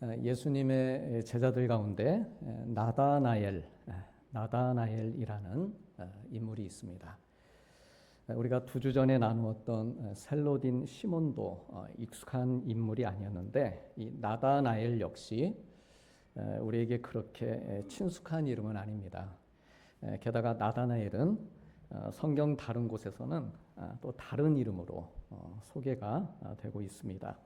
예수님의 제자들 가운데 나다나엘이라는 인물이 있습니다. 우리가 2주 전에 나누었던 셀로딘 시몬도 익숙한 인물이 아니었는데 이 나다나엘 역시 우리에게 그렇게 친숙한 이름은 아닙니다. 게다가 나다나엘은 성경 다른 곳에서는 또 다른 이름으로 소개가 되고 있습니다.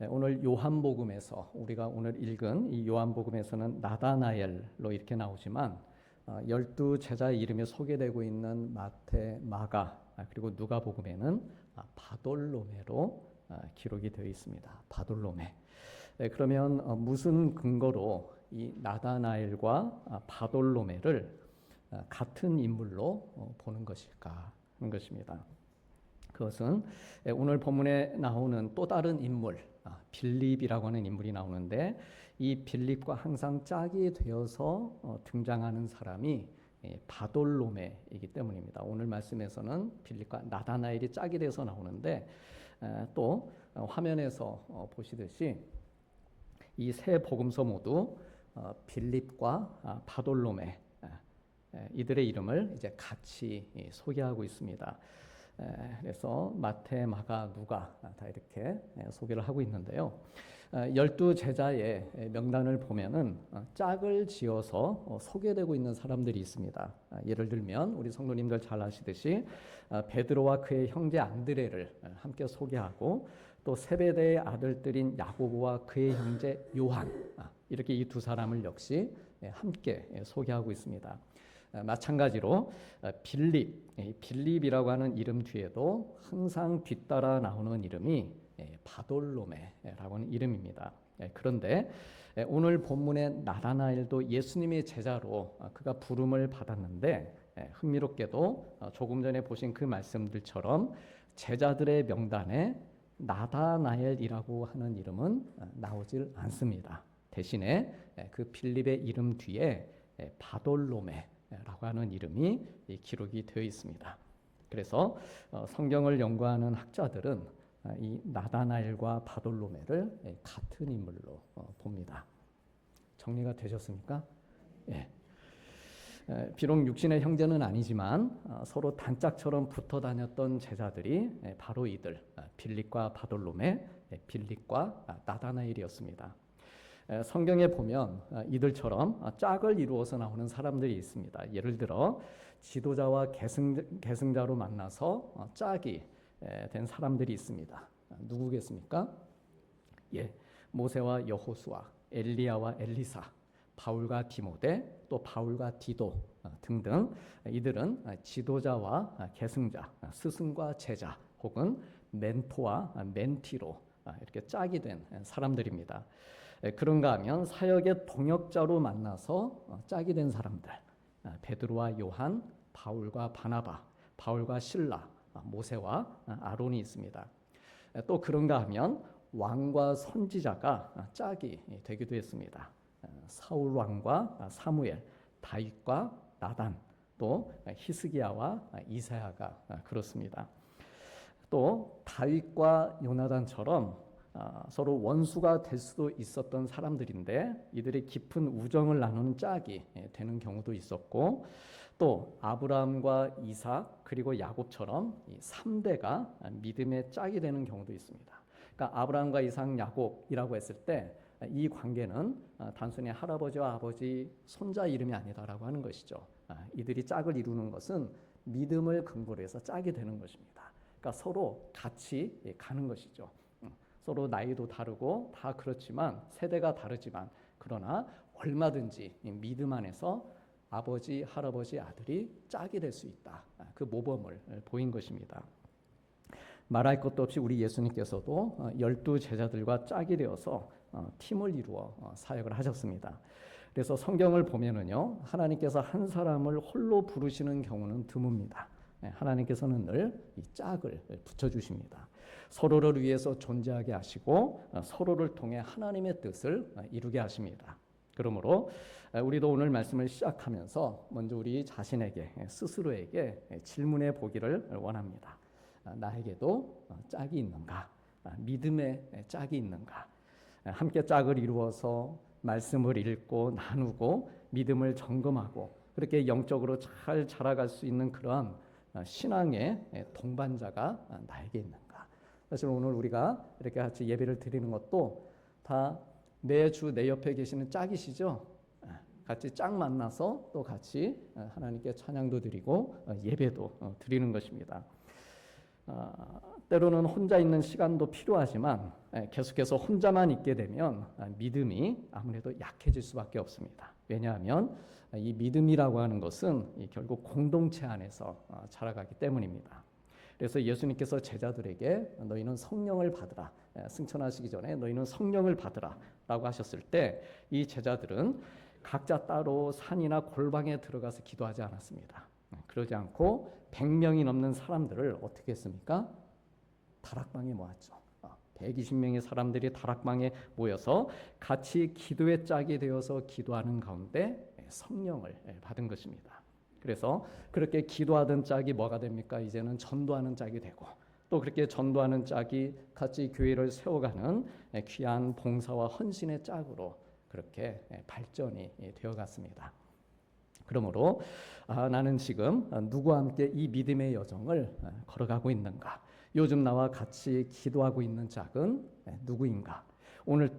오늘 요한복음에서 우리가 오늘 읽은 이 요한복음에서는 나다나엘로 이렇게 나오지만 12제자의 이름이 소개되고 있는 마태, 마가 그리고 누가복음에는 바돌로메로 기록이 되어 있습니다. 바돌로메. 그러면 무슨 근거로 이 나다나엘과 바돌로메를 같은 인물로 보는 것일까 하는 것입니다. 그것은 오늘 본문에 나오는 또 다른 인물, 빌립이라고 하는 인물이 나오는데 이 빌립과 항상 짝이 되어서 등장하는 사람이 바돌로메이기 때문입니다. 오늘 말씀에서는 빌립과 나다나엘이 짝이 돼서 나오는데 또 화면에서 보시듯이 이 세 복음서 모두 빌립과 바돌로메 이들의 이름을 이제 같이 소개하고 있습니다. 그래서 마태, 마가, 누가 다 이렇게 소개를 하고 있는데요. 12제자의 명단을 보면은 짝을 지어서 소개되고 있는 사람들이 있습니다. 예를 들면 우리 성도님들 잘 아시듯이 베드로와 그의 형제 안드레를 함께 소개하고 또 세베대의 아들들인 야고보와 그의 형제 요한 이렇게 이 두 사람을 역시 함께 소개하고 있습니다. 마찬가지로 빌립이라고 하는 이름 뒤에도 항상 뒤따라 나오는 이름이 바돌로메라고 하는 이름입니다. 그런데 오늘 본문의 나다나엘도 예수님의 제자로 그가 부름을 받았는데 흥미롭게도 조금 전에 보신 그 말씀들처럼 제자들의 명단에 나다나엘이라고 하는 이름은 나오질 않습니다. 대신에 그 빌립의 이름 뒤에 바돌로메라고 하는 이름이 기록이 되어 있습니다. 그래서 성경을 연구하는 학자들은 이 나다나엘과 바돌로메를 같은 인물로 봅니다. 정리가 되셨습니까? 예. 비록 육신의 형제는 아니지만 서로 단짝처럼 붙어 다녔던 제자들이 바로 이들 빌립과 바돌로메, 빌립과 나다나엘이었습니다. 성경에 보면 이들처럼 짝을 이루어서 나오는 사람들이 있습니다. 예를 들어 지도자와 계승자로 만나서 짝이 된 사람들이 있습니다. 누구겠습니까? 모세와 여호수아, 엘리야와 엘리사, 바울과 디모데, 또 바울과 디도 등등 이들은 지도자와 계승자, 스승과 제자 혹은 멘토와 멘티로 이렇게 짝이 된 사람들입니다. 그런가 하면 사역의 동역자로 만나서 짝이 된 사람들, 베드로와 요한, 바울과 바나바, 바울과 실라, 모세와 아론이 있습니다. 또 그런가 하면 왕과 선지자가 짝이 되기도 했습니다. 사울 왕과 사무엘, 다윗과 나단, 또 히스기야와 이사야가 그렇습니다. 또 다윗과 요나단처럼 서로 원수가 될 수도 있었던 사람들인데 이들의 깊은 우정을 나누는 짝이 되는 경우도 있었고 또 아브라함과 이삭 그리고 야곱처럼 이 3대가 믿음의 짝이 되는 경우도 있습니다. 그러니까 아브라함과 이삭, 야곱이라고 했을 때 이 관계는 단순히 할아버지와 아버지, 손자 이름이 아니다라고 하는 것이죠. 이들이 짝을 이루는 것은 믿음을 근거로 해서 짝이 되는 것입니다. 그러니까 서로 같이 가는 것이죠. 서로 나이도 다르고 다 그렇지만 세대가 다르지만 그러나 얼마든지 믿음 안에서 아버지, 할아버지, 아들이 짝이 될 수 있다. 그 모범을 보인 것입니다. 말할 것도 없이 우리 예수님께서도 12제자들과 짝이 되어서 팀을 이루어 사역을 하셨습니다. 그래서 성경을 보면은요, 하나님께서 한 사람을 홀로 부르시는 경우는 드뭅니다. 하나님께서는 늘 이 짝을 붙여주십니다. 서로를 위해서 존재하게 하시고 서로를 통해 하나님의 뜻을 이루게 하십니다. 그러므로 우리도 오늘 말씀을 시작하면서 먼저 우리 자신에게 스스로에게 질문해 보기를 원합니다. 나에게도 짝이 있는가? 믿음의 짝이 있는가? 함께 짝을 이루어서 말씀을 읽고 나누고 믿음을 점검하고 그렇게 영적으로 잘 자라갈 수 있는 그러한 신앙의 동반자가 나에게 있는가? 사실 오늘 우리가 이렇게 같이 예배를 드리는 것도 다 매주 내 옆에 계시는 짝이시죠? 같이 짝 만나서 또 같이 하나님께 찬양도 드리고 예배도 드리는 것입니다. 때로는 혼자 있는 시간도 필요하지만 계속해서 혼자만 있게 되면 믿음이 아무래도 약해질 수밖에 없습니다. 왜냐하면 이 믿음이라고 하는 것은 결국 공동체 안에서 자라가기 때문입니다. 그래서 예수님께서 제자들에게 너희는 성령을 받으라, 승천하시기 전에 너희는 성령을 받으라 라고 하셨을 때 이 제자들은 각자 따로 산이나 골방에 들어가서 기도하지 않았습니다. 그러지 않고 100명이 넘는 사람들을 어떻게 했습니까? 다락방에 모았죠. 120명의 사람들이 다락방에 모여서 같이 기도의 짝이 되어서 기도하는 가운데 성령을 받은 것입니다. 그래서 그렇게 기도하던 짝이 뭐가 됩니까? 이제는 전도하는 짝이 되고 또 그렇게 전도하는 짝이 같이 교회를 세워가는 귀한 봉사와 헌신의 짝으로 그렇게 발전이 되어갔습니다. 그러므로 나는 지금 누구와 함께 이 믿음의 여정을 걸어가고 있는가? 요즘 나와 같이 기도하고 있는 짝은 누구인가? 오늘은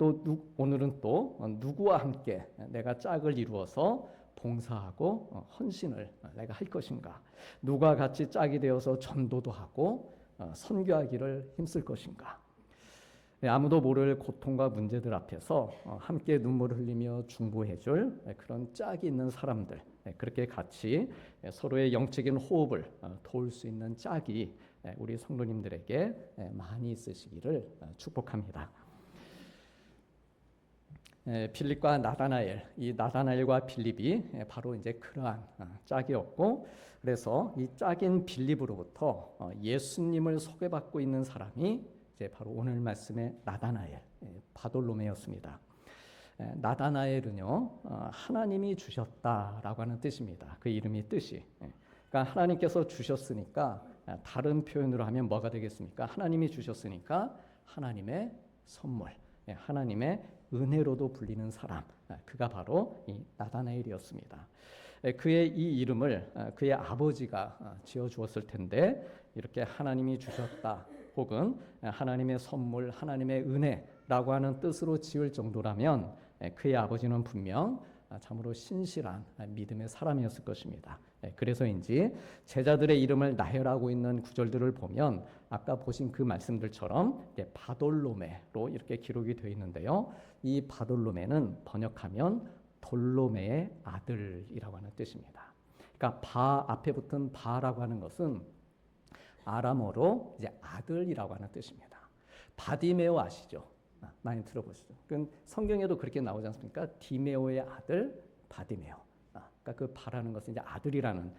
또 누구와 함께 내가 짝을 이루어서 봉사하고 헌신을 내가 할 것인가? 누가 같이 짝이 되어서 전도도 하고 선교하기를 힘쓸 것인가? 아무도 모를 고통과 문제들 앞에서 함께 눈물을 흘리며 중보해줄 그런 짝이 있는 사람들, 그렇게 같이 서로의 영적인 호흡을 도울 수 있는 짝이 우리 성도님들에게 많이 있으시기를 축복합니다. 빌립과 나다나엘, 이 나다나엘과 빌립이 바로 이제 그러한 짝이었고, 그래서 이 짝인 빌립으로부터 예수님을 소개받고 있는 사람이 이제 바로 오늘 말씀의 나다나엘, 바돌로메였습니다. 나다나엘은요, 하나님이 주셨다라고 하는 뜻입니다. 그 이름이 뜻이. 그러니까 하나님께서 주셨으니까 다른 표현으로 하면 뭐가 되겠습니까? 하나님이 주셨으니까 하나님의 선물, 하나님의 은혜로도 불리는 사람, 그가 바로 이 나다나엘이었습니다. 그의 이 이름을 그의 아버지가 지어주었을 텐데 이렇게 하나님이 주셨다 혹은 하나님의 선물, 하나님의 은혜라고 하는 뜻으로 지을 정도라면 그의 아버지는 분명 참으로 신실한 믿음의 사람이었을 것입니다. 그래서인지 제자들의 이름을 나열하고 있는 구절들을 보면 아까 보신 그 말씀들처럼 바돌로메로 이렇게 기록이 되어 있는데요. 이 바돌로메는 번역하면 돌로메의 아들이라고 하는 뜻입니다. 그러니까 바 앞에 붙은 바라고 하는 것은 아람어로 이제 아들이라고 하는 뜻입니다. 바디메오 아시죠? 많이 들어보시죠. 성경에도 그렇게 나오지 않습니까? 디메오의 아들 바디메오. 그러니까 그 바라는 것은 이제 아들이라는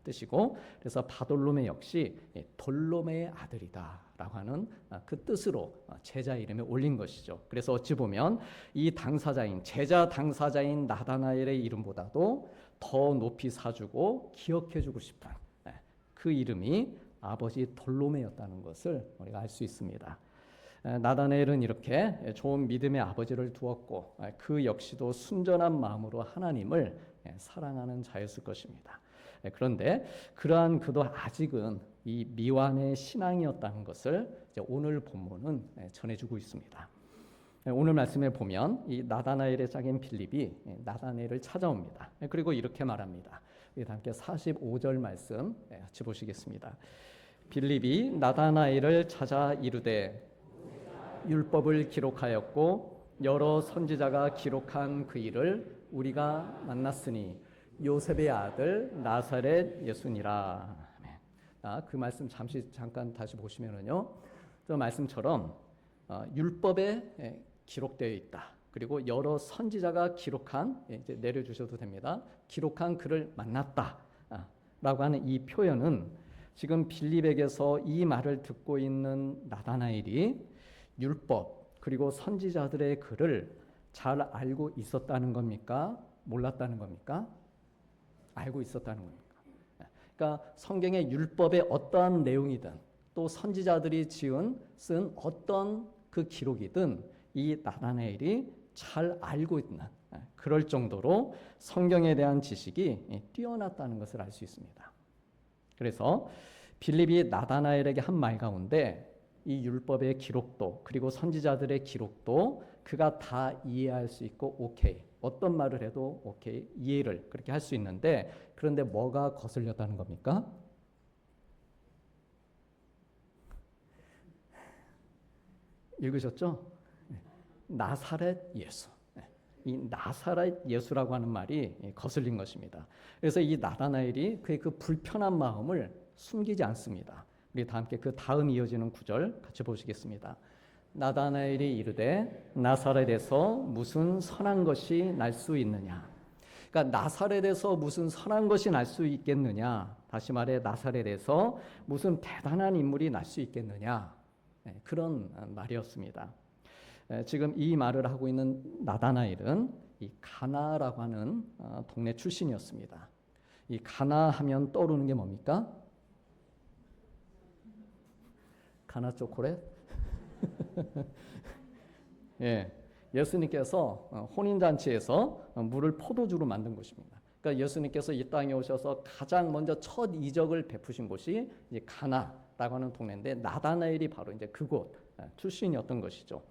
뜻이고, 그래서 바돌로메 역시 돌로메의 아들이다라고 하는 그 뜻으로 제자 이름에 올린 것이죠. 그래서 어찌 보면 이 당사자인 제자 당사자인 나다나엘의 이름보다도 더 높이 사주고 기억해주고 싶은 그 이름이 아버지 돌로메였다는 것을 우리가 알 수 있습니다. 나다나엘은 이렇게 좋은 믿음의 아버지를 두었고 그 역시도 순전한 마음으로 하나님을 사랑하는 자였을 것입니다. 그런데 그러한 그도 아직은 이 미완의 신앙이었다는 것을 이제 오늘 본문은 전해주고 있습니다. 오늘 말씀에 보면 이 나다나엘의 짝인 빌립이 나다나엘을 찾아옵니다. 그리고 이렇게 말합니다. 우리 함께 45절 말씀 같이 보시겠습니다. 빌립이 나다나엘을 찾아 이르되 율법을 기록하였고 여러 선지자가 기록한 그 일을 우리가 만났으니 요셉의 아들 나사렛 예수니라. 그 말씀 잠깐 다시 보시면은요, 저 말씀처럼 율법에 기록되어 있다. 그리고 여러 선지자가 기록한, 이제 내려주셔도 됩니다. 기록한 그를 만났다라고 하는 이 표현은 지금 빌립에게서 이 말을 듣고 있는 나다나엘이 율법 그리고 선지자들의 글을 잘 알고 있었다는 겁니까? 몰랐다는 겁니까? 알고 있었다는 겁니까? 그러니까 성경의 율법의 어떠한 내용이든 또 선지자들이 쓴 어떤 그 기록이든 이 나다나엘이 잘 알고 있는 그럴 정도로 성경에 대한 지식이 뛰어났다는 것을 알 수 있습니다. 그래서 빌립이 나다나엘에게 한 말 가운데 이 율법의 기록도 그리고 선지자들의 기록도 그가 다 이해할 수 있고 오케이, 어떤 말을 해도 오케이, 이해를 그렇게 할 수 있는데, 그런데 뭐가 거슬렸다는 겁니까? 읽으셨죠? 나사렛 예수. 이 나사렛 예수라고 하는 말이 거슬린 것입니다. 그래서 이 나다나엘이 그의 그 불편한 마음을 숨기지 않습니다. 우리 다 함께 그 다음 이어지는 구절 같이 보시겠습니다. 나다나엘이 이르되 나사렛에서 무슨 선한 것이 날 수 있느냐. 그러니까 나사렛에서 무슨 선한 것이 날 수 있겠느냐. 다시 말해 나사렛에서 무슨 대단한 인물이 날 수 있겠느냐. 그런 말이었습니다. 지금 이 말을 하고 있는 나다나엘은 이 가나라고 하는 동네 출신이었습니다. 이 가나 하면 떠오르는 게 뭡니까? 가나 초콜릿? 예, 예수님께서 혼인잔치에서 물을 포도주로 만든 곳입니다. 그러니까 예수님께서 이 땅에 오셔서 가장 먼저 첫 이적을 베푸신 곳이 이제 가나라고 하는 동네인데, 나다나엘이 바로 이제 그곳 출신이었던 것이죠.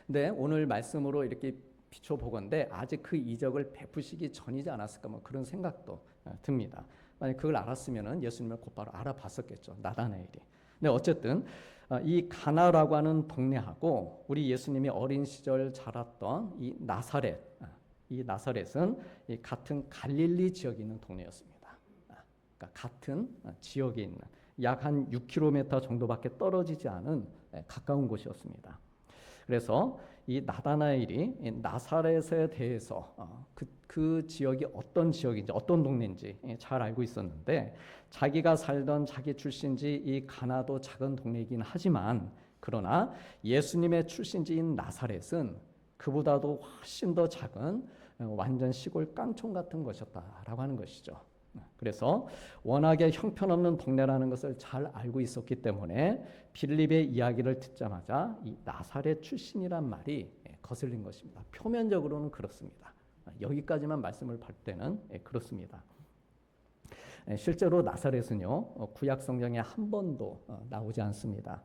근데 오늘 말씀으로 이렇게 비춰보건대 아직 그 이적을 베푸시기 전이지 않았을까, 뭐 그런 생각도 듭니다. 만약 그걸 알았으면은 예수님을 곧바로 알아봤었겠죠, 나다나엘이. 근데 어쨌든 이 가나라고 하는 동네하고 우리 예수님이 어린 시절 자랐던 이 나사렛, 이 나사렛은 이 같은 갈릴리 지역에 있는 동네였습니다. 그러니까 같은 지역에 있는 약 한 6km 정도밖에 떨어지지 않은 가까운 곳이었습니다. 그래서 이 나다나엘이 나사렛에 대해서 그 지역이 어떤 지역인지 어떤 동네인지 잘 알고 있었는데, 자기가 살던 자기 출신지 이 가나도 작은 동네이긴 하지만, 그러나 예수님의 출신지인 나사렛은 그보다도 훨씬 더 작은 완전 시골 깡촌 같은 것이었다라고 하는 것이죠. 그래서 워낙에 형편없는 동네라는 것을 잘 알고 있었기 때문에 빌립의 이야기를 듣자마자 이 나사렛 출신이란 말이 거슬린 것입니다. 표면적으로는 그렇습니다. 여기까지만 말씀을 볼 때는 그렇습니다. 실제로 나사렛은요, 구약 성경에 한 번도 나오지 않습니다.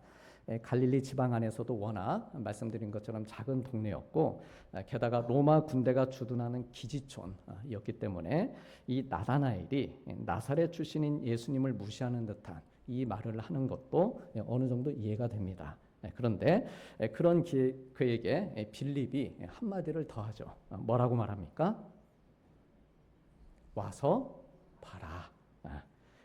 갈릴리 지방 안에서도 워낙 말씀드린 것처럼 작은 동네였고, 게다가 로마 군대가 주둔하는 기지촌이었기 때문에 이 나다나엘이 나사렛 출신인 예수님을 무시하는 듯한 이 말을 하는 것도 어느 정도 이해가 됩니다. 그런데 그런 그에게 빌립이 한마디를 더하죠. 뭐라고 말합니까? 와서 봐라.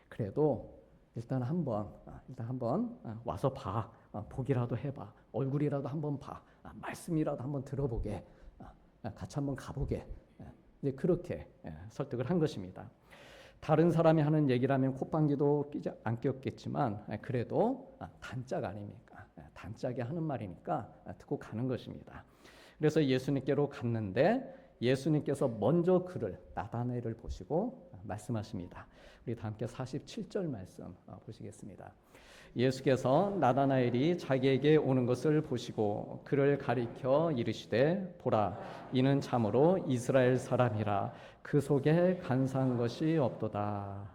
그래도 일단 한번 와서 봐. 보기라도 해봐. 얼굴이라도 한번 봐. 말씀이라도 한번 들어보게. 같이 한번 가보게. 이제 그렇게 설득을 한 것입니다. 다른 사람이 하는 얘기라면 콧방귀도 끼지 안 꼈겠지만, 그래도 단짝 아닙니까? 단짝이 하는 말이니까 듣고 가는 것입니다. 그래서 예수님께로 갔는데 예수님께서 먼저 그를, 나다나엘을 보시고 말씀하십니다. 우리 다 함께 47절 말씀 보시겠습니다. 예수께서 나다나엘이 자기에게 오는 것을 보시고 그를 가리켜 이르시되, 보라, 이는 참으로 이스라엘 사람이라, 그 속에 간사한 것이 없도다.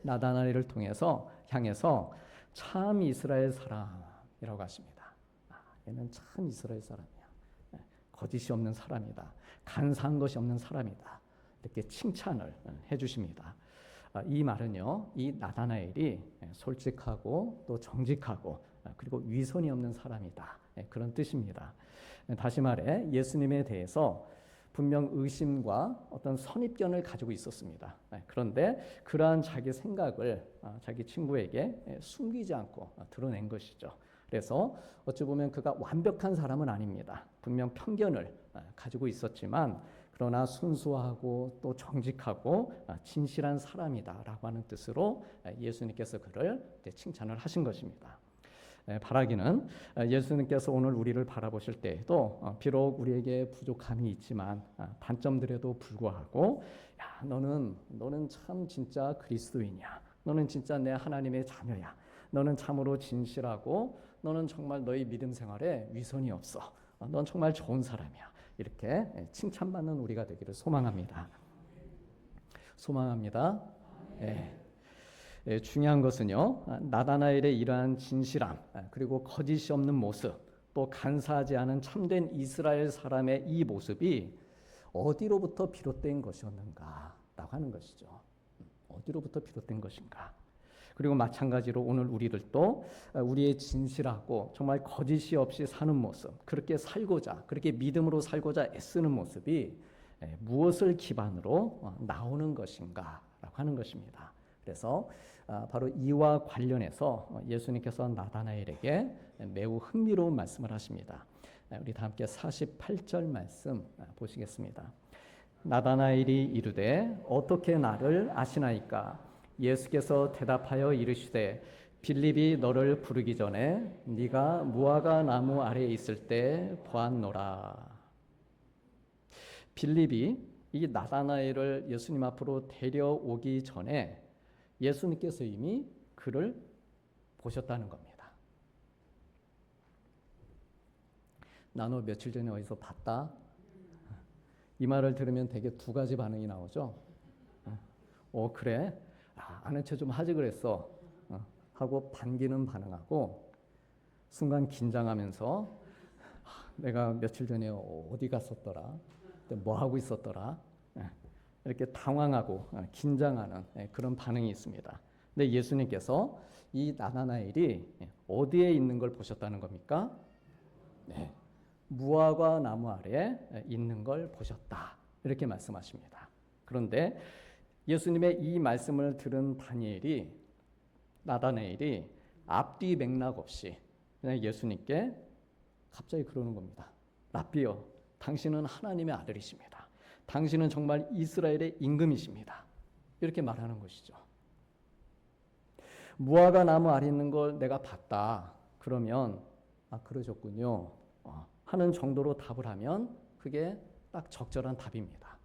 나다나엘을 향해서 참 이스라엘 사람이라고 하십니다. 얘는 참 이스라엘 사람이야. 거짓이 없는 사람이다. 간사한 것이 없는 사람이다. 이렇게 칭찬을 해주십니다. 이 말은요, 이 나다나엘이 솔직하고 또 정직하고 그리고 위선이 없는 사람이다, 그런 뜻입니다. 다시 말해 예수님에 대해서 분명 의심과 어떤 선입견을 가지고 있었습니다. 그런데 그러한 자기 생각을 자기 친구에게 숨기지 않고 드러낸 것이죠. 그래서 어찌 보면 그가 완벽한 사람은 아닙니다. 분명 편견을 가지고 있었지만, 그러나 순수하고 또 정직하고 진실한 사람이다라고 하는 뜻으로 예수님께서 그를 칭찬을 하신 것입니다. 바라기는 예수님께서 오늘 우리를 바라보실 때에도 비록 우리에게 부족함이 있지만 단점들에도 불구하고, 야, 너는 참 진짜 그리스도인이야. 너는 진짜 내 하나님의 자녀야. 너는 참으로 진실하고 너는 정말 너희 믿음 생활에 위선이 없어. 넌 정말 좋은 사람이야. 이렇게 칭찬받는 우리가 되기를 소망합니다. 소망합니다. 예. 중요한 것은요, 나다나엘의 이러한 진실함, 그리고 거짓이 없는 모습, 또 간사하지 않은 참된 이스라엘 사람의 이 모습이 어디로부터 비롯된 것이었는가라고 하는 것이죠. 어디로부터 비롯된 것인가. 그리고 마찬가지로 오늘 우리들도 우리의 진실하고 정말 거짓이 없이 사는 모습, 그렇게 살고자, 그렇게 믿음으로 살고자 애쓰는 모습이 무엇을 기반으로 나오는 것인가라고 하는 것입니다. 그래서 바로 이와 관련해서 예수님께서 나다나엘에게 매우 흥미로운 말씀을 하십니다. 우리 다 함께 48절 말씀 보시겠습니다. 나다나엘이 이르되 어떻게 나를 아시나이까? 예수께서 대답하여 이르시되 빌립이 너를 부르기 전에 네가 무화과 나무 아래에 있을 때 보았노라. 빌립이 이 나다나엘을 예수님 앞으로 데려오기 전에 예수님께서 이미 그를 보셨다는 겁니다. 나 너 며칠 전에 어디서 봤다? 이 말을 들으면 되게 두 가지 반응이 나오죠. 그래? 아는 체 좀 하지 그랬어. 하고 반기는 반응하고 순간 긴장하면서 내가 며칠 전에 어디 갔었더라? 뭐 하고 있었더라? 이렇게 당황하고 긴장하는 그런 반응이 있습니다. 근데 예수님께서 이 나다나엘이 어디에 있는 걸 보셨다는 겁니까? 네, 무화과 나무 아래에 있는 걸 보셨다. 이렇게 말씀하십니다. 그런데 예수님의 이 말씀을 들은 나다나엘이 앞뒤 맥락 없이 그냥 예수님께 갑자기 그러는 겁니다. 라비요, 당신은 하나님의 아들이십니다. 당신은 정말 이스라엘의 임금이십니다. 이렇게 말하는 것이죠. 무화과 나무 아래 있는 걸 내가 봤다. 그러면 그러셨군요. 하는 정도로 답을 하면 그게 딱 적절한 답입니다.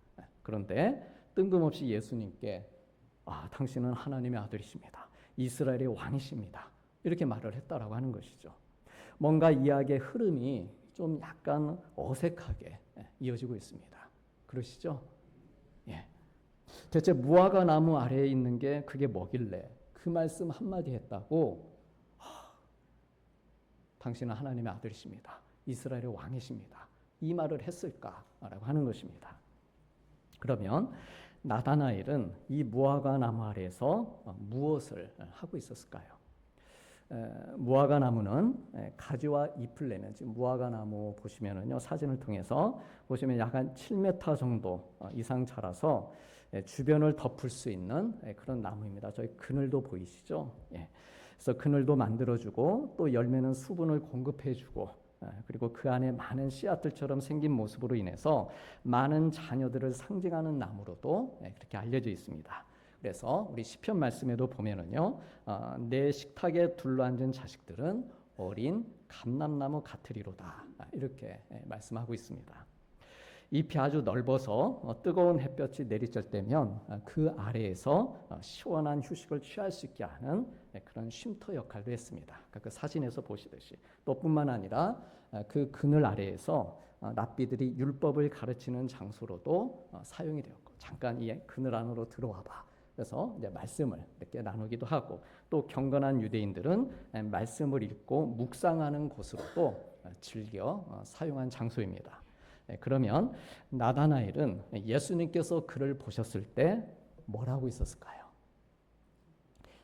그런데 뜬금없이 예수님께 당신은 하나님의 아들이십니다. 이스라엘의 왕이십니다. 이렇게 말을 했다라고 하는 것이죠. 뭔가 이야기의 흐름이 좀 약간 어색하게 이어지고 있습니다. 그러시죠? 예. 대체 무화과 나무 아래에 있는 게 그게 뭐길래 그 말씀 한마디 했다고 당신은 하나님의 아들이십니다. 이스라엘의 왕이십니다. 이 말을 했을까라고 하는 것입니다. 그러면 나다나엘은 이 무화과 나무 아래에서 무엇을 하고 있었을까요? 무화과 나무는 가지와 잎을 내는, 지금 무화과 나무 보시면은요, 사진을 통해서 보시면 약 한 7m 정도 이상 자라서 주변을 덮을 수 있는 그런 나무입니다. 저희 그늘도 보이시죠? 그래서 그늘도 만들어주고 또 열매는 수분을 공급해주고 그리고 그 안에 많은 씨앗들처럼 생긴 모습으로 인해서 많은 자녀들을 상징하는 나무로도 그렇게 알려져 있습니다. 그래서 우리 시편 말씀에도 보면은요, 내 식탁에 둘러앉은 자식들은 어린 감람나무 같으리로다. 이렇게 말씀하고 있습니다. 잎이 아주 넓어서 뜨거운 햇볕이 내리쬐 때면 그 아래에서 시원한 휴식을 취할 수 있게 하는 그런 쉼터 역할도 했습니다. 그 사진에서 보시듯이 또 뿐만 아니라 그 그늘 아래에서 랍비들이 율법을 가르치는 장소로도 사용이 되었고, 잠깐 이 그늘 안으로 들어와 봐. 그래서 이제 말씀을 이렇게 나누기도 하고, 또 경건한 유대인들은 말씀을 읽고 묵상하는 곳으로도 즐겨 사용한 장소입니다. 그러면 나다나엘은 예수님께서 그를 보셨을 때 뭘 하고 있었을까요?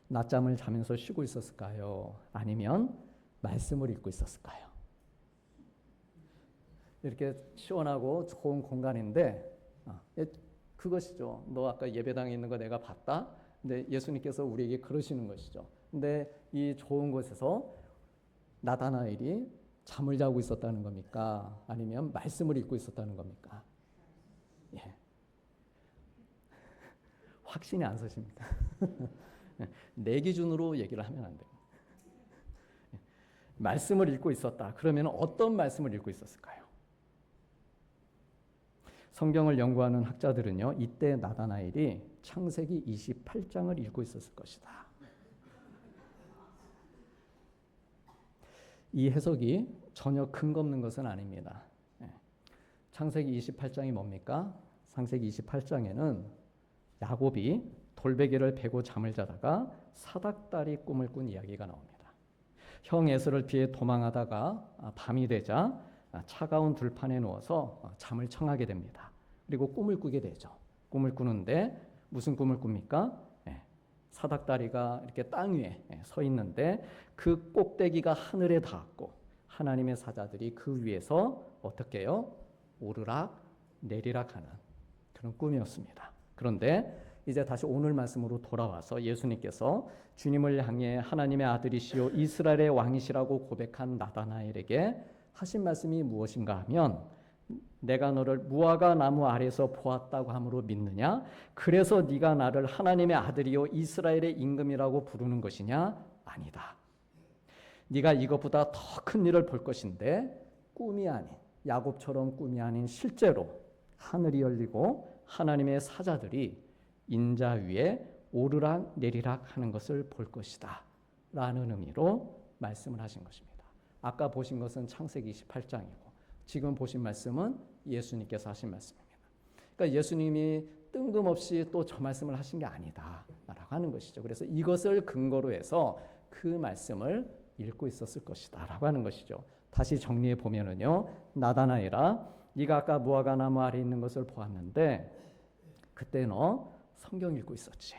낮잠을 자면서 쉬고 있었을까요? 아니면 말씀을 읽고 있었을까요? 이렇게 시원하고 좋은 공간인데 그것이죠. 너 아까 예배당에 있는 거 내가 봤다. 근데 예수님께서 우리에게 그러시는 것이죠. 근데 이 좋은 곳에서 나다나엘이 잠을 자고 있었다는 겁니까? 아니면 말씀을 읽고 있었다는 겁니까? 예. 확신이 안 서십니다. 내 기준으로 얘기를 하면 안 돼요. 말씀을 읽고 있었다. 그러면 어떤 말씀을 읽고 있었을까요? 성경을 연구하는 학자들은요, 이때 나다나엘이 창세기 28장을 읽고 있었을 것이다. 이 해석이 전혀 근거 없는 것은 아닙니다. 창세기 28장이 뭡니까? 창세기 28장에는 야곱이 돌베개를 베고 잠을 자다가 사닥다리 꿈을 꾼 이야기가 나옵니다. 형 에서를 피해 도망하다가 밤이 되자 차가운 들판에 누워서 잠을 청하게 됩니다. 그리고 꿈을 꾸게 되죠. 꿈을 꾸는데 무슨 꿈을 꿉니까? 사닥다리가 이렇게 땅 위에 서 있는데 그 꼭대기가 하늘에 닿았고 하나님의 사자들이 그 위에서 어떻게 해요? 오르락 내리락 하는 그런 꿈이었습니다. 그런데 이제 다시 오늘 말씀으로 돌아와서 예수님께서 주님을 향해 하나님의 아들이시요 이스라엘의 왕이시라고 고백한 나다나엘에게 하신 말씀이 무엇인가 하면 내가 너를 무화과 나무 아래서 보았다고 함으로 믿느냐? 그래서 네가 나를 하나님의 아들이요 이스라엘의 임금이라고 부르는 것이냐? 아니다. 네가 이것보다 더 큰 일을 볼 것인데 꿈이 아닌 야곱처럼 꿈이 아닌 실제로 하늘이 열리고 하나님의 사자들이 인자 위에 오르락 내리락 하는 것을 볼 것이다 라는 의미로 말씀을 하신 것입니다. 아까 보신 것은 창세기 28장이고 지금 보신 말씀은 예수님께서 하신 말씀입니다. 그러니까 예수님이 뜬금없이 또 저 말씀을 하신 게 아니다 라고 하는 것이죠. 그래서 이것을 근거로 해서 그 말씀을 읽고 있었을 것이다 라고 하는 것이죠. 다시 정리해 보면은요, 나다나엘아 네가 아까 무화과 나무 아래 있는 것을 보았는데 그때 너 성경 읽고 있었지.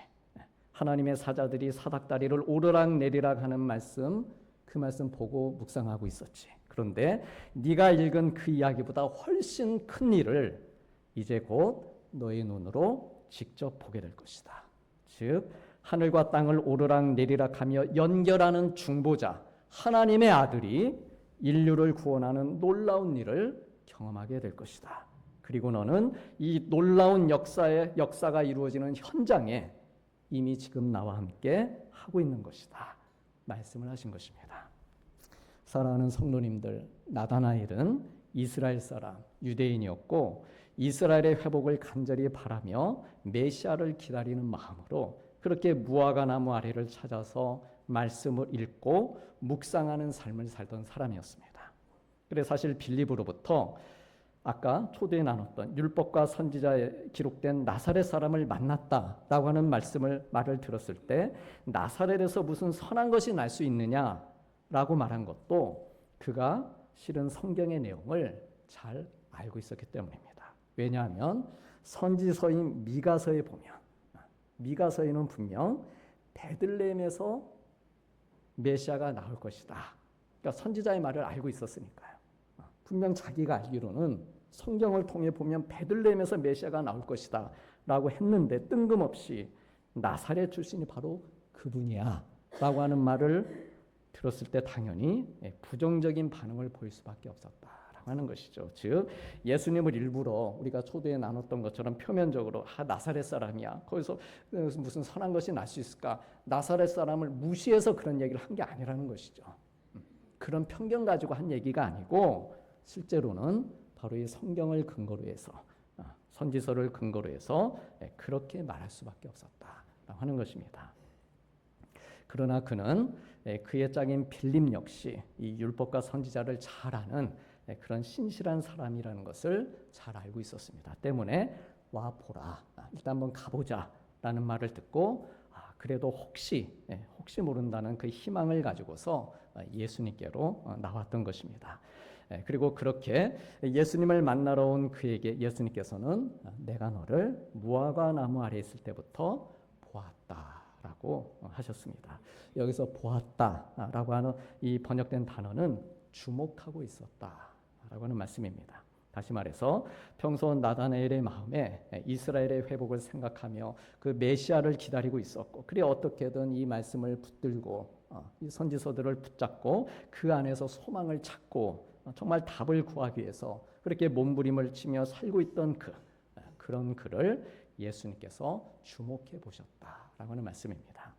하나님의 사자들이 사닥다리를 오르락 내리락 하는 말씀, 그 말씀 보고 묵상하고 있었지. 그런데 네가 읽은 그 이야기보다 훨씬 큰 일을 이제 곧 너의 눈으로 직접 보게 될 것이다. 즉 하늘과 땅을 오르락 내리락하며 연결하는 중보자 하나님의 아들이 인류를 구원하는 놀라운 일을 경험하게 될 것이다. 그리고 너는 이 놀라운 역사가 이루어지는 현장에 이미 지금 나와 함께 하고 있는 것이다. 말씀을 하신 것입니다. 사랑하는 성도님들, 나다나엘은 이스라엘 사람, 유대인이었고 이스라엘의 회복을 간절히 바라며 메시아를 기다리는 마음으로 그렇게 무화과 나무 아래를 찾아서 말씀을 읽고 묵상하는 삶을 살던 사람이었습니다. 그래서 사실 빌립으로부터 아까 초대에 나눴던 율법과 선지자에 기록된 나사렛 사람을 만났다라고 하는 말을 들었을 때 나사렛에서 무슨 선한 것이 날 수 있느냐라고 말한 것도 그가 실은 성경의 내용을 잘 알고 있었기 때문입니다. 왜냐하면 선지서인 미가서에 보면 미가서에는 분명 베들레헴에서 메시아가 나올 것이다. 그러니까 선지자의 말을 알고 있었으니까요. 분명 자기가 알기로는 성경을 통해 보면 베들레헴에서 메시아가 나올 것이다 라고 했는데 뜬금없이 나사렛 출신이 바로 그분이야 라고 하는 말을 들었을 때 당연히 부정적인 반응을 보일 수밖에 없었다라고 하는 것이죠. 즉 예수님을 일부러 우리가 초대에 나눴던 것처럼 표면적으로 나사렛 사람이야, 거기서 무슨 선한 것이 날 수 있을까, 나사렛 사람을 무시해서 그런 얘기를 한 게 아니라는 것이죠. 그런 편견 가지고 한 얘기가 아니고 실제로는 바로 이 성경을 근거로 해서 선지서를 근거로 해서 그렇게 말할 수밖에 없었다라고 하는 것입니다. 그러나 그는 그의 짝인 빌립 역시 이 율법과 선지자를 잘 아는 그런 신실한 사람이라는 것을 잘 알고 있었습니다. 때문에 와 보라, 일단 한번 가보자라는 말을 듣고 그래도 혹시 모른다는 그 희망을 가지고서 예수님께로 나왔던 것입니다. 그리고 그렇게 예수님을 만나러 온 그에게 예수님께서는 내가 너를 무화과 나무 아래 있을 때부터 보았다라고 하셨습니다. 여기서 보았다라고 하는 이 번역된 단어는 주목하고 있었다라고 하는 말씀입니다. 다시 말해서 평소 나다나엘의 마음에 이스라엘의 회복을 생각하며 그 메시아를 기다리고 있었고, 그래 어떻게든 이 말씀을 붙들고 이 선지서들을 붙잡고 그 안에서 소망을 찾고 정말 답을 구하기 위해서 그렇게 몸부림을 치며 살고 있던 그런 그를 예수님께서 주목해 보셨다라고 하는 말씀입니다.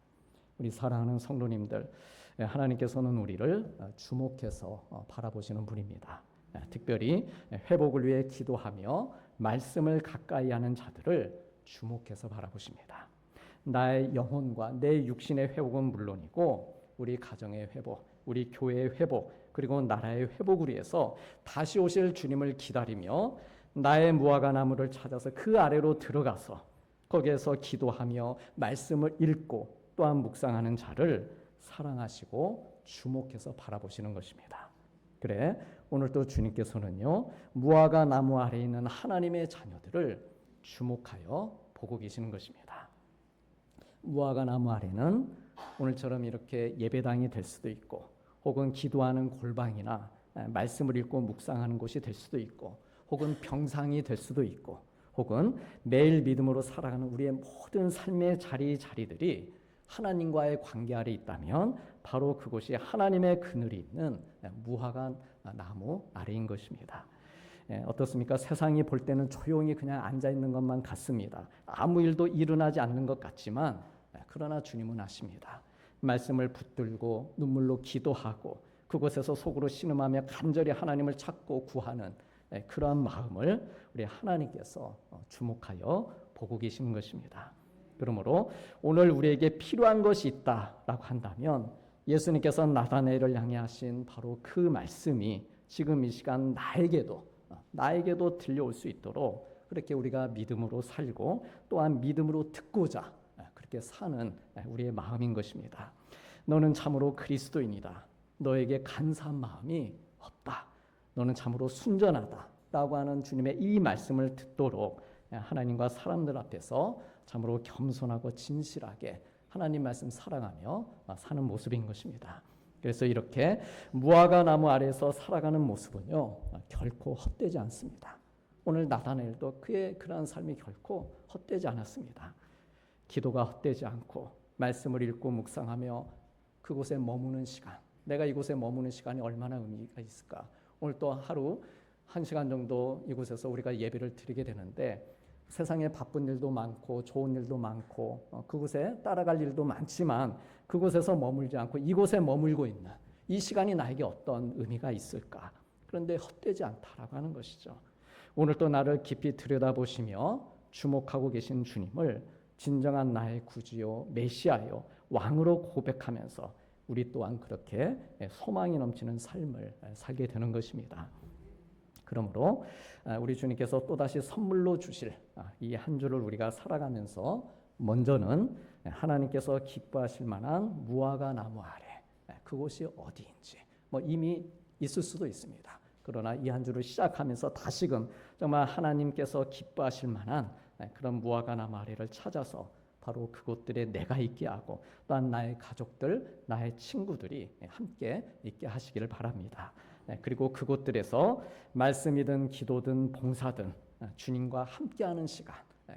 우리 사랑하는 성도님들, 하나님께서는 우리를 주목해서 바라보시는 분입니다. 특별히 회복을 위해 기도하며 말씀을 가까이 하는 자들을 주목해서 바라보십니다. 나의 영혼과 내 육신의 회복은 물론이고 우리 가정의 회복, 우리 교회의 회복, 그리고 나라의 회복을 위해서 다시 오실 주님을 기다리며 나의 무화과 나무를 찾아서 그 아래로 들어가서 거기에서 기도하며 말씀을 읽고 또한 묵상하는 자를 사랑하시고 주목해서 바라보시는 것입니다. 그래 오늘 또 주님께서는요 무화과 나무 아래에 있는 하나님의 자녀들을 주목하여 보고 계시는 것입니다. 무화과 나무 아래는 오늘처럼 이렇게 예배당이 될 수도 있고 혹은 기도하는 골방이나 말씀을 읽고 묵상하는 곳이 될 수도 있고 혹은 병상이 될 수도 있고 혹은 매일 믿음으로 살아가는 우리의 모든 삶의 자리들이 하나님과의 관계 아래 있다면 바로 그곳이 하나님의 그늘이 있는 무화과 나무 아래인 것입니다. 어떻습니까? 세상이 볼 때는 조용히 그냥 앉아 있는 것만 같습니다. 아무 일도 일어나지 않는 것 같지만 그러나 주님은 아십니다. 말씀을 붙들고 눈물로 기도하고 그곳에서 속으로 신음하며 간절히 하나님을 찾고 구하는 그러한 마음을 우리 하나님께서 주목하여 보고 계시는 것입니다. 그러므로 오늘 우리에게 필요한 것이 있다라고 한다면 예수님께서 나다나엘을 향해 하신 바로 그 말씀이 지금 이 시간 나에게도 들려올 수 있도록 그렇게 우리가 믿음으로 살고 또한 믿음으로 듣고자 그렇게 사는 우리의 마음인 것입니다. 너는 참으로 그리스도인이다. 너에게 간사한 마음이 없다. 너는 참으로 순전하다라고 하는 주님의 이 말씀을 듣도록 하나님과 사람들 앞에서 참으로 겸손하고 진실하게 하나님 말씀 사랑하며 사는 모습인 것입니다. 그래서 이렇게 무화과 나무 아래에서 살아가는 모습은요 결코 헛되지 않습니다. 오늘 나다나엘도 그의 그러한 삶이 결코 헛되지 않았습니다. 기도가 헛되지 않고 말씀을 읽고 묵상하며 그곳에 머무는 시간, 내가 이곳에 머무는 시간이 얼마나 의미가 있을까? 오늘 또 하루 1시간 정도 이곳에서 우리가 예배를 드리게 되는데 세상에 바쁜 일도 많고 좋은 일도 많고 그곳에 따라갈 일도 많지만 그곳에서 머물지 않고 이곳에 머물고 있는 이 시간이 나에게 어떤 의미가 있을까? 그런데 헛되지 않다라고 하는 것이죠. 오늘 또 나를 깊이 들여다보시며 주목하고 계신 주님을 진정한 나의 구주요 메시아요 왕으로 고백하면서 우리 또한 그렇게 소망이 넘치는 삶을 살게 되는 것입니다. 그러므로 우리 주님께서 또다시 선물로 주실 이 한 주를 우리가 살아가면서 먼저는 하나님께서 기뻐하실 만한 무화과 나무 아래 그곳이 어디인지 이미 있을 수도 있습니다. 그러나 이 한 주를 시작하면서 다시금 정말 하나님께서 기뻐하실 만한 그런 무화과 나무 아래를 찾아서 바로 그곳들에 내가 있게 하고 또한 나의 가족들, 나의 친구들이 함께 있게 하시기를 바랍니다. 그리고 그곳들에서 말씀이든 기도든 봉사든 주님과 함께하는 시간,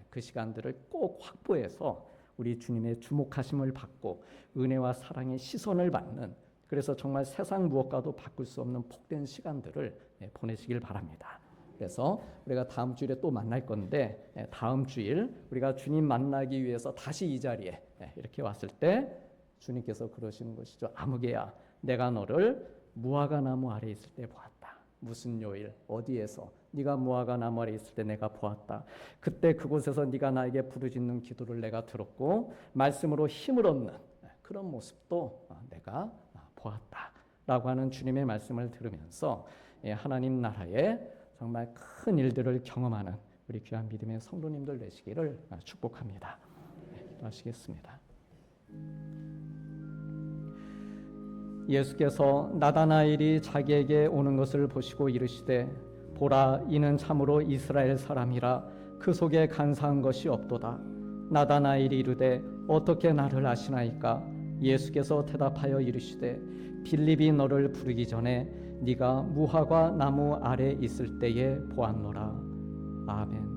그 시간들을 꼭 확보해서 우리 주님의 주목하심을 받고 은혜와 사랑의 시선을 받는 그래서 정말 세상 무엇과도 바꿀 수 없는 복된 시간들을 보내시길 바랍니다. 그래서 우리가 다음 주일에 또 만날 건데 다음 주일 우리가 주님 만나기 위해서 다시 이 자리에 이렇게 왔을 때 주님께서 그러시는 것이죠. 아무개야 내가 너를 무화과 나무 아래 있을 때 보았다. 무슨 요일 어디에서 네가 무화과 나무 아래 있을 때 내가 보았다. 그때 그곳에서 네가 나에게 부르짖는 기도를 내가 들었고 말씀으로 힘을 얻는 그런 모습도 내가 보았다라고 하는 주님의 말씀을 들으면서 하나님 나라에 정말 큰 일들을 경험하는 우리 귀한 믿음의 성도님들 되시기를 축복합니다. 기도하시겠습니다. 예수께서 나다나엘이 자기에게 오는 것을 보시고 이르시되 보라 이는 참으로 이스라엘 사람이라 그 속에 간사한 것이 없도다. 나다나엘이 이르되 어떻게 나를 아시나이까? 예수께서 대답하여 이르시되 빌립이 너를 부르기 전에 네가 무화과 나무 아래 있을 때에 보았노라. 아멘.